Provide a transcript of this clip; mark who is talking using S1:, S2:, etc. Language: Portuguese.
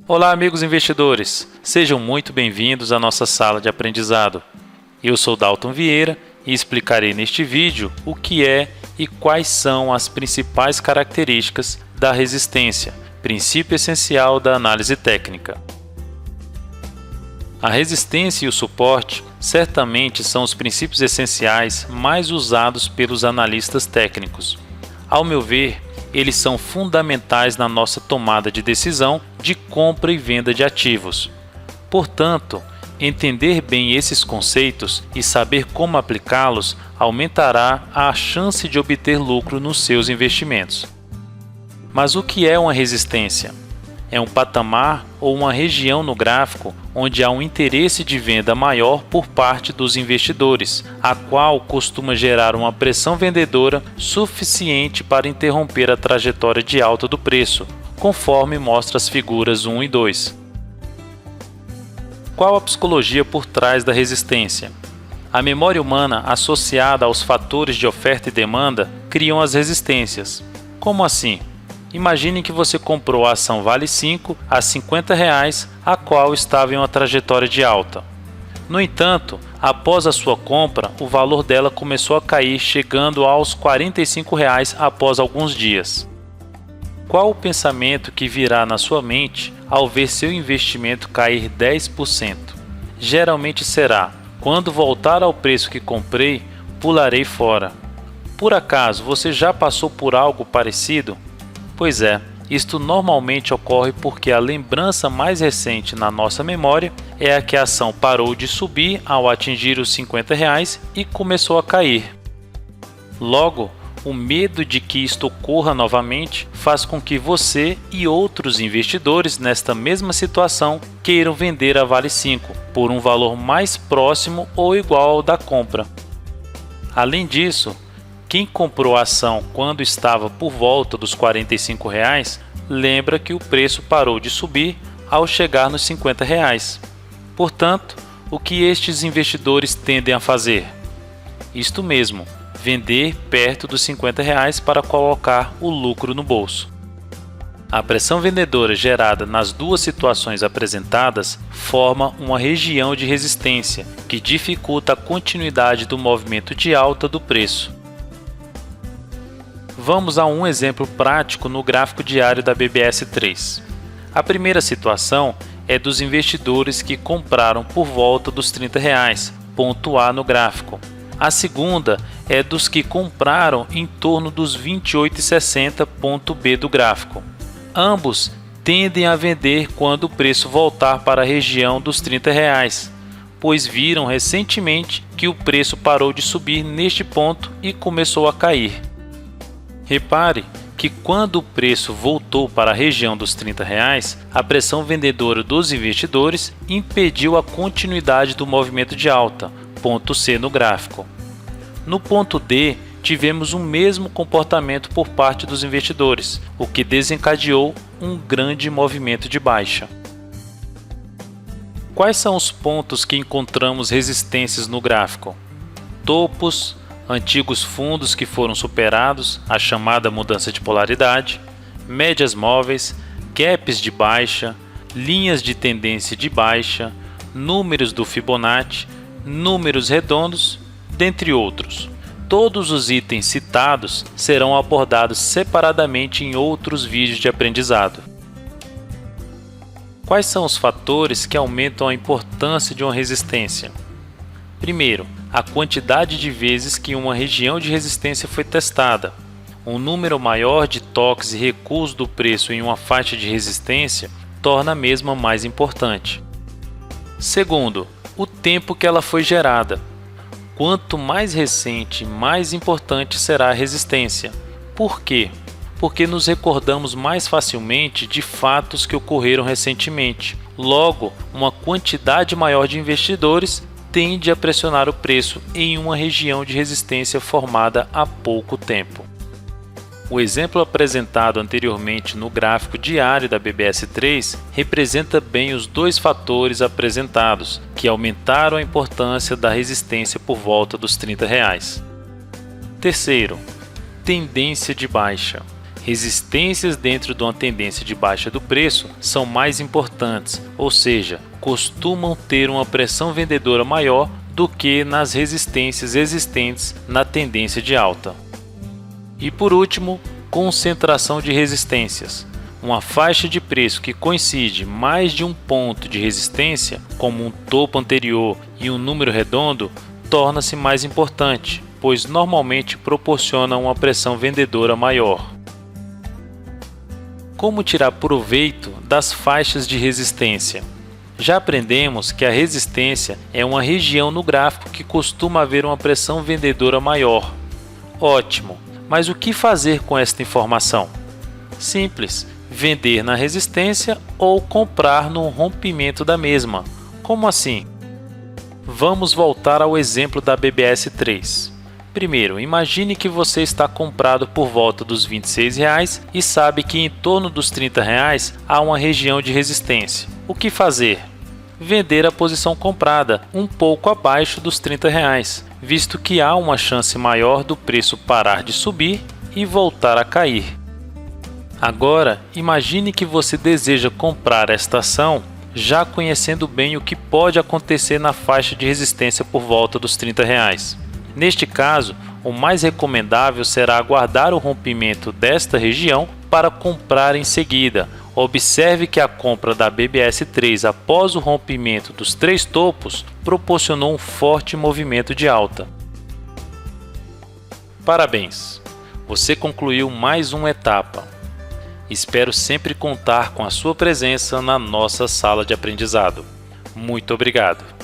S1: Olá, amigos investidores! Sejam muito bem-vindos à nossa sala de aprendizado. Eu sou Dalton Vieira e explicarei neste vídeo o que é e quais são as principais características da resistência, princípio essencial da análise técnica. A resistência e o suporte certamente são os princípios essenciais mais usados pelos analistas técnicos. Ao meu ver, eles são fundamentais na nossa tomada de decisão de compra e venda de ativos. Portanto, entender bem esses conceitos e saber como aplicá-los aumentará a chance de obter lucro nos seus investimentos. Mas o que é uma resistência? É um patamar ou uma região no gráfico onde há um interesse de venda maior por parte dos investidores, a qual costuma gerar uma pressão vendedora suficiente para interromper a trajetória de alta do preço, conforme mostra as figuras 1 e 2. Qual a psicologia por trás da resistência? A memória humana associada aos fatores de oferta e demanda criam as resistências. Como assim? Imagine que você comprou a ação Vale 5 a R$50, a qual estava em uma trajetória de alta. No entanto, após a sua compra, o valor dela começou a cair, chegando aos R$45 após alguns dias. Qual o pensamento que virá na sua mente ao ver seu investimento cair 10%? Geralmente será: quando voltar ao preço que comprei, pularei fora. Por acaso você já passou por algo parecido? Pois é, isto normalmente ocorre porque a lembrança mais recente na nossa memória é a que a ação parou de subir ao atingir os R$50 e começou a cair. Logo, o medo de que isto ocorra novamente faz com que você e outros investidores nesta mesma situação queiram vender a Vale 5 por um valor mais próximo ou igual ao da compra. Além disso, quem comprou a ação quando estava por volta dos R$45, lembra que o preço parou de subir ao chegar nos R$50. Portanto, o que estes investidores tendem a fazer? Isto mesmo, vender perto dos R$50 para colocar o lucro no bolso. A pressão vendedora gerada nas duas situações apresentadas forma uma região de resistência que dificulta a continuidade do movimento de alta do preço. Vamos a um exemplo prático no gráfico diário da BBS3. A primeira situação é dos investidores que compraram por volta dos R$30, ponto A no gráfico. A segunda é dos que compraram em torno dos R$28,60, ponto B do gráfico. Ambos tendem a vender quando o preço voltar para a região dos R$30, pois viram recentemente que o preço parou de subir neste ponto e começou a cair. Repare que quando o preço voltou para a região dos R$30, a pressão vendedora dos investidores impediu a continuidade do movimento de alta, ponto C no gráfico. No ponto D, tivemos o mesmo comportamento por parte dos investidores, o que desencadeou um grande movimento de baixa. Quais são os pontos que encontramos resistências no gráfico? Topos, antigos fundos que foram superados, a chamada mudança de polaridade, médias móveis, gaps de baixa, linhas de tendência de baixa, números do Fibonacci, números redondos, dentre outros. Todos os itens citados serão abordados separadamente em outros vídeos de aprendizado. Quais são os fatores que aumentam a importância de uma resistência? Primeiro, a quantidade de vezes que uma região de resistência foi testada. Um número maior de toques e recuos do preço em uma faixa de resistência torna a mesma mais importante. Segundo, o tempo que ela foi gerada. Quanto mais recente, mais importante será a resistência. Por quê? Porque nos recordamos mais facilmente de fatos que ocorreram recentemente. Logo, uma quantidade maior de investidores tende a pressionar o preço em uma região de resistência formada há pouco tempo. O exemplo apresentado anteriormente no gráfico diário da BBS3 representa bem os dois fatores apresentados, que aumentaram a importância da resistência por volta dos R$30. Terceiro, tendência de baixa. Resistências dentro de uma tendência de baixa do preço são mais importantes, ou seja, costumam ter uma pressão vendedora maior do que nas resistências existentes na tendência de alta. E por último, concentração de resistências. Uma faixa de preço que coincide mais de um ponto de resistência, como um topo anterior e um número redondo, torna-se mais importante, pois normalmente proporciona uma pressão vendedora maior. Como tirar proveito das faixas de resistência? Já aprendemos que a resistência é uma região no gráfico que costuma haver uma pressão vendedora maior. Ótimo! Mas o que fazer com esta informação? Simples, vender na resistência ou comprar no rompimento da mesma. Como assim? Vamos voltar ao exemplo da BBS3. Primeiro, imagine que você está comprado por volta dos R$ 26,00 e sabe que em torno dos R$ 30,00 há uma região de resistência. O que fazer? Vender a posição comprada um pouco abaixo dos R$ 30,00, visto que há uma chance maior do preço parar de subir e voltar a cair. Agora, imagine que você deseja comprar esta ação já conhecendo bem o que pode acontecer na faixa de resistência por volta dos R$ 30,00. Neste caso, o mais recomendável será aguardar o rompimento desta região para comprar em seguida. Observe que a compra da BBS3 após o rompimento dos 3 topos proporcionou um forte movimento de alta. Parabéns! Você concluiu mais uma etapa. Espero sempre contar com a sua presença na nossa sala de aprendizado. Muito obrigado!